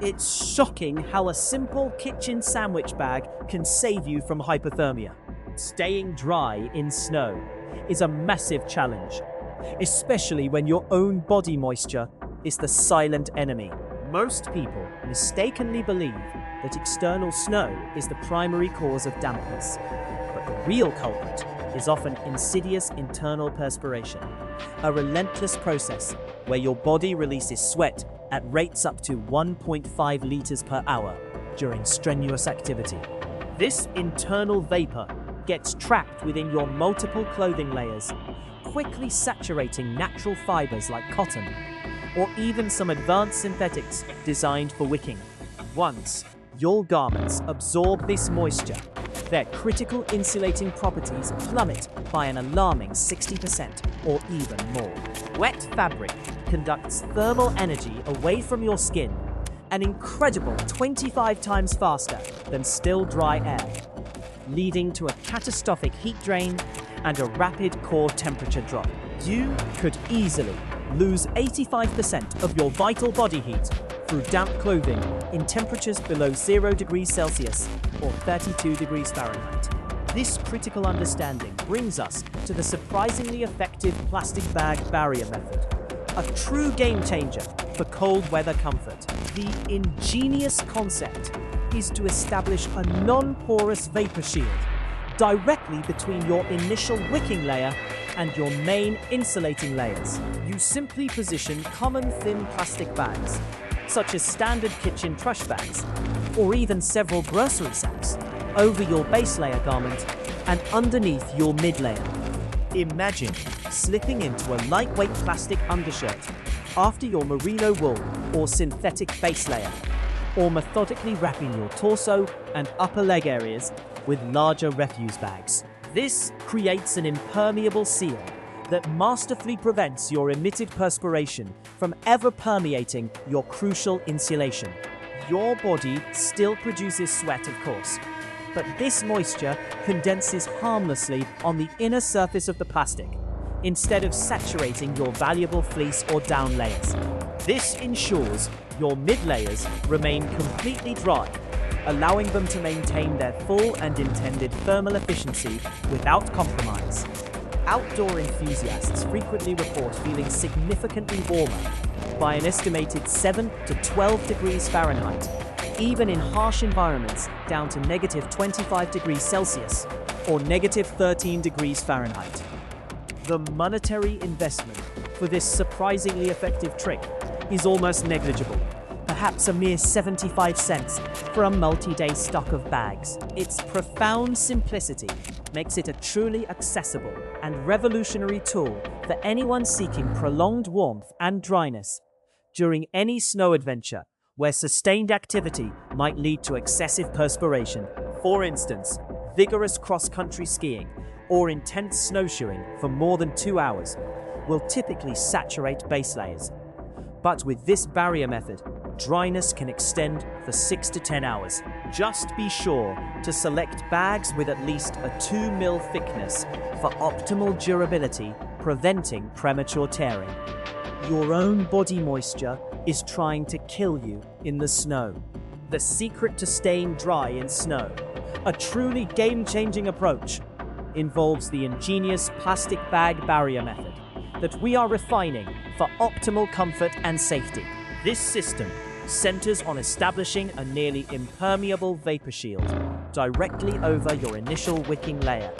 It's shocking how a simple kitchen sandwich bag can save you from hypothermia. Staying dry in snow is a massive challenge, especially when your own body moisture is the silent enemy. Most people mistakenly believe that external snow is the primary cause of dampness, but the real culprit is often insidious internal perspiration, a relentless process where your body releases sweat at rates up to 1.5 liters per hour during strenuous activity. This internal vapor gets trapped within your multiple clothing layers, quickly saturating natural fibers like cotton, or even some advanced synthetics designed for wicking. Once your garments absorb this moisture, their critical insulating properties plummet by an alarming 60% or even more. Wet fabric conducts thermal energy away from your skin an incredible 25 times faster than still dry air, leading to a catastrophic heat drain and a rapid core temperature drop. You could easily lose 85% of your vital body heat through damp clothing in temperatures below 0 degrees Celsius or 32 degrees Fahrenheit. This critical understanding brings us to the surprisingly effective plastic bag barrier method, a true game changer for cold weather comfort. The ingenious concept is to establish a non-porous vapor shield directly between your initial wicking layer and your main insulating layers. You simply position common thin plastic bags, such as standard kitchen trash bags, or even several grocery sacks, over your base layer garment and underneath your mid layer. Imagine slipping into a lightweight plastic undershirt after your merino wool or synthetic base layer, or methodically wrapping your torso and upper leg areas with larger refuse bags. This creates an impermeable seal that masterfully prevents your emitted perspiration from ever permeating your crucial insulation. Your body still produces sweat, of course, but this moisture condenses harmlessly on the inner surface of the plastic, instead of saturating your valuable fleece or down layers. This ensures your mid-layers remain completely dry, allowing them to maintain their full and intended thermal efficiency without compromise. Outdoor enthusiasts frequently report feeling significantly warmer by an estimated 7 to 12 degrees Fahrenheit, even in harsh environments down to negative 25 degrees Celsius or negative 13 degrees Fahrenheit. The monetary investment for this surprisingly effective trick is almost negligible, perhaps a mere 75 cents for a multi-day stock of bags. Its profound simplicity makes it a truly accessible and revolutionary tool for anyone seeking prolonged warmth and dryness during any snow adventure where sustained activity might lead to excessive perspiration. For instance, vigorous cross-country skiing or intense snowshoeing for more than 2 hours will typically saturate base layers. But with this barrier method, dryness can extend for 6 to 10 hours. Just be sure to select bags with at least a 2 mm thickness for optimal durability, preventing premature tearing. Your own body moisture is trying to kill you in the snow. The secret to staying dry in snow, a truly game-changing approach, involves the ingenious plastic bag barrier method that we are refining for optimal comfort and safety. This system centers on establishing a nearly impermeable vapor shield directly over your initial wicking layer,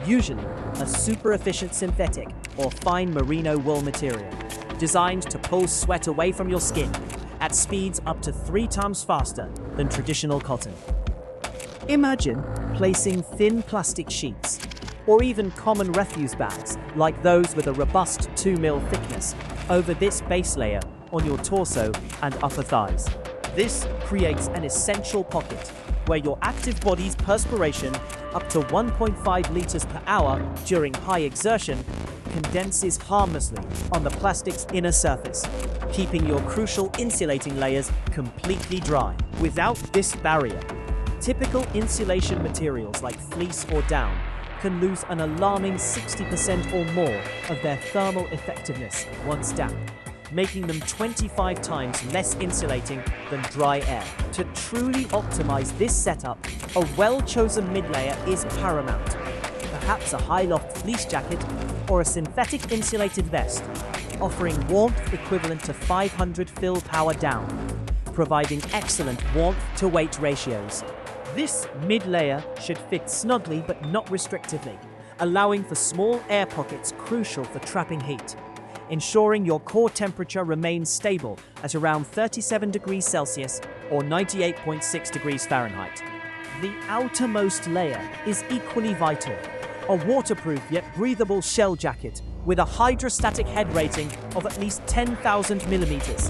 usually a super efficient synthetic or fine merino wool material designed to pull sweat away from your skin at speeds up to 3 times faster than traditional cotton. Imagine placing thin plastic sheets or even common refuse bags like those with a robust 2 mm thickness over this base layer on your torso and upper thighs. This creates an essential pocket where your active body's perspiration, up to 1.5 liters per hour during high exertion, condenses harmlessly on the plastic's inner surface, keeping your crucial insulating layers completely dry. Without this barrier, typical insulation materials like fleece or down can lose an alarming 60% or more of their thermal effectiveness once damp, making them 25 times less insulating than dry air. To truly optimize this setup, a well-chosen mid-layer is paramount. Perhaps a high-loft fleece jacket or a synthetic insulated vest, offering warmth equivalent to 500 fill power down, providing excellent warmth-to-weight ratios. This mid-layer should fit snugly but not restrictively, allowing for small air pockets crucial for trapping heat, ensuring your core temperature remains stable at around 37 degrees Celsius or 98.6 degrees Fahrenheit. The outermost layer is equally vital, a waterproof yet breathable shell jacket with a hydrostatic head rating of at least 10,000 millimeters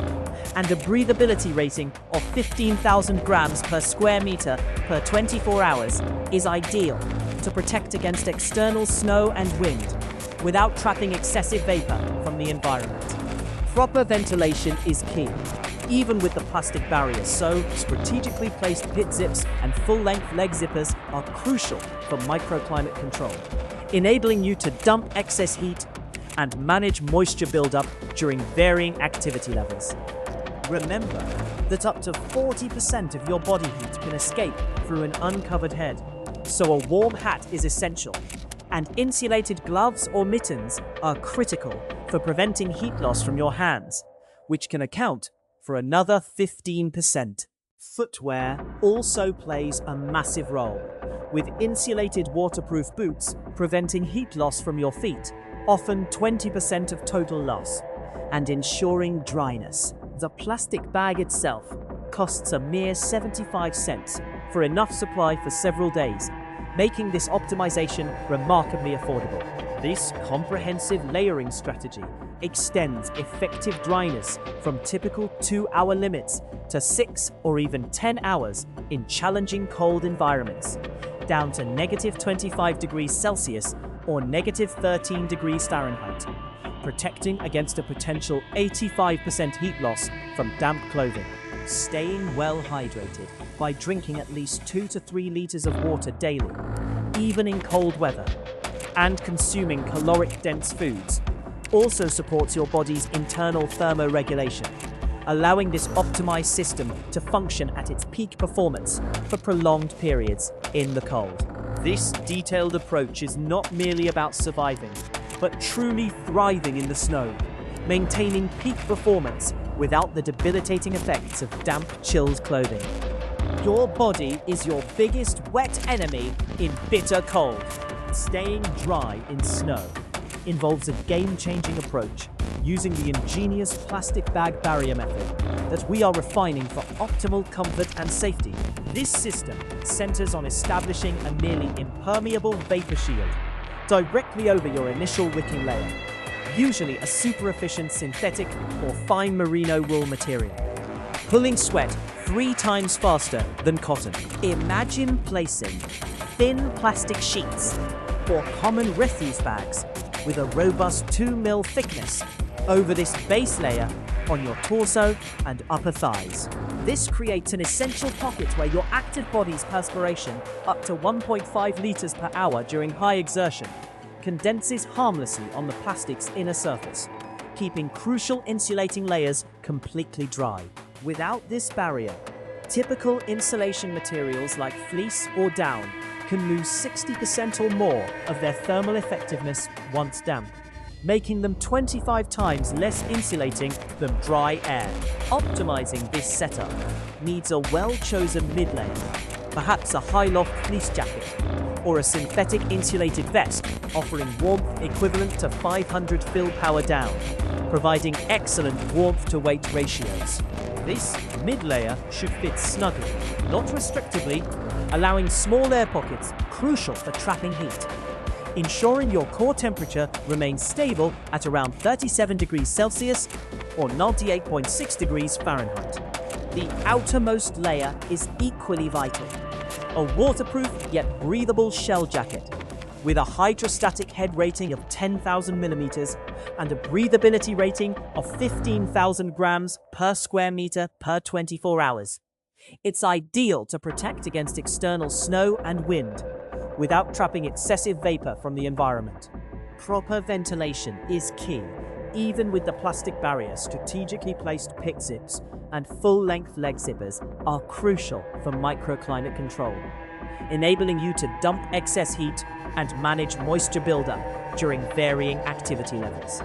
and a breathability rating of 15,000 grams per square meter per 24 hours is ideal to protect against external snow and wind without trapping excessive vapor from the environment. Proper ventilation is key, even with the plastic barriers, so strategically placed pit zips and full-length leg zippers are crucial for microclimate control, enabling you to dump excess heat and manage moisture buildup during varying activity levels. Remember that up to 40% of your body heat can escape through an uncovered head, so a warm hat is essential, and insulated gloves or mittens are critical for preventing heat loss from your hands, which can account for another 15%. Footwear also plays a massive role, with insulated waterproof boots preventing heat loss from your feet, often 20% of total loss, and ensuring dryness. The plastic bag itself costs a mere 75 cents for enough supply for several days, making this optimization remarkably affordable. This comprehensive layering strategy extends effective dryness from typical 2-hour limits to 6 or even 10 hours in challenging cold environments, down to -25 degrees Celsius or -13 degrees Fahrenheit, protecting against a potential 85% heat loss from damp clothing. Staying well hydrated by drinking at least 2 to 3 liters of water daily, even in cold weather, and consuming caloric-dense foods also supports your body's internal thermoregulation, allowing this optimized system to function at its peak performance for prolonged periods in the cold. This detailed approach is not merely about surviving, but truly thriving in the snow, maintaining peak performance without the debilitating effects of damp, chilled clothing. Your body is your biggest wet enemy in bitter cold. Staying dry in snow involves a game-changing approach using the ingenious plastic bag barrier method that we are refining for optimal comfort and safety. This system centers on establishing a nearly impermeable vapor shield directly over your initial wicking layer, usually a super-efficient synthetic or fine merino wool material, pulling sweat 3 times faster than cotton. Imagine placing thin plastic sheets or common refuse bags with a robust 2 mm thickness over this base layer on your torso and upper thighs. This creates an essential pocket where your active body's perspiration, up to 1.5 liters per hour during high exertion, condenses harmlessly on the plastic's inner surface, keeping crucial insulating layers completely dry. Without this barrier, typical insulation materials like fleece or down can lose 60% or more of their thermal effectiveness once damp, making them 25 times less insulating than dry air. Optimizing this setup needs a well-chosen mid-layer, perhaps a high-loft fleece jacket, or a synthetic insulated vest offering warmth equivalent to 500 fill power down, providing excellent warmth-to-weight ratios. This mid-layer should fit snugly, not restrictively, allowing small air pockets crucial for trapping heat, ensuring your core temperature remains stable at around 37 degrees Celsius or 98.6 degrees Fahrenheit. The outermost layer is equally vital, a waterproof yet breathable shell jacket with a hydrostatic head rating of 10,000 millimeters and a breathability rating of 15,000 grams per square meter per 24 hours. It's ideal to protect against external snow and wind without trapping excessive vapor from the environment. Proper ventilation is key, Even with the plastic barrier, strategically placed pick zips and full-length leg zippers are crucial for microclimate control, enabling you to dump excess heat and manage moisture buildup during varying activity levels.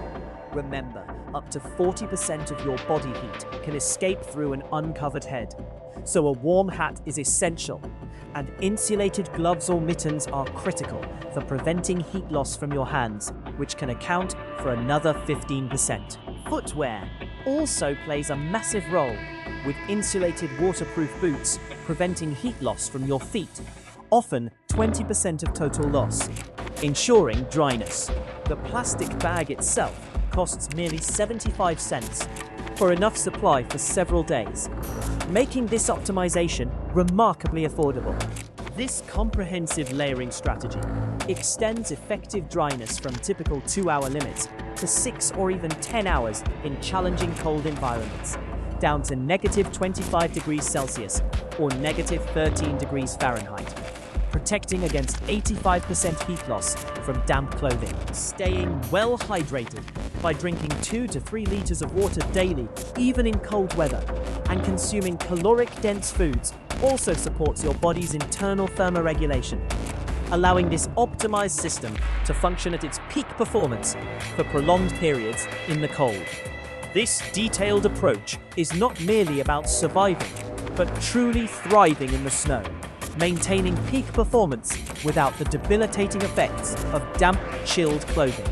Remember, up to 40% of your body heat can escape through an uncovered head, so a warm hat is essential, and insulated gloves or mittens are critical for preventing heat loss from your hands, which can account for another 15%. Footwear also plays a massive role, with insulated waterproof boots preventing heat loss from your feet, often 20% of total loss, ensuring dryness. The plastic bag itself costs merely 75 cents for enough supply for several days, making this optimization remarkably affordable. This comprehensive layering strategy extends effective dryness from typical 2-hour limits to 6 or even 10 hours in challenging cold environments, down to -25 degrees Celsius or -13 degrees Fahrenheit, protecting against 85% heat loss from damp clothing. Staying well hydrated by drinking 2 to 3 liters of water daily, even in cold weather, and consuming caloric-dense foods also supports your body's internal thermoregulation, allowing this optimized system to function at its peak performance for prolonged periods in the cold. This detailed approach is not merely about surviving, but truly thriving in the snow, maintaining peak performance without the debilitating effects of damp, chilled clothing.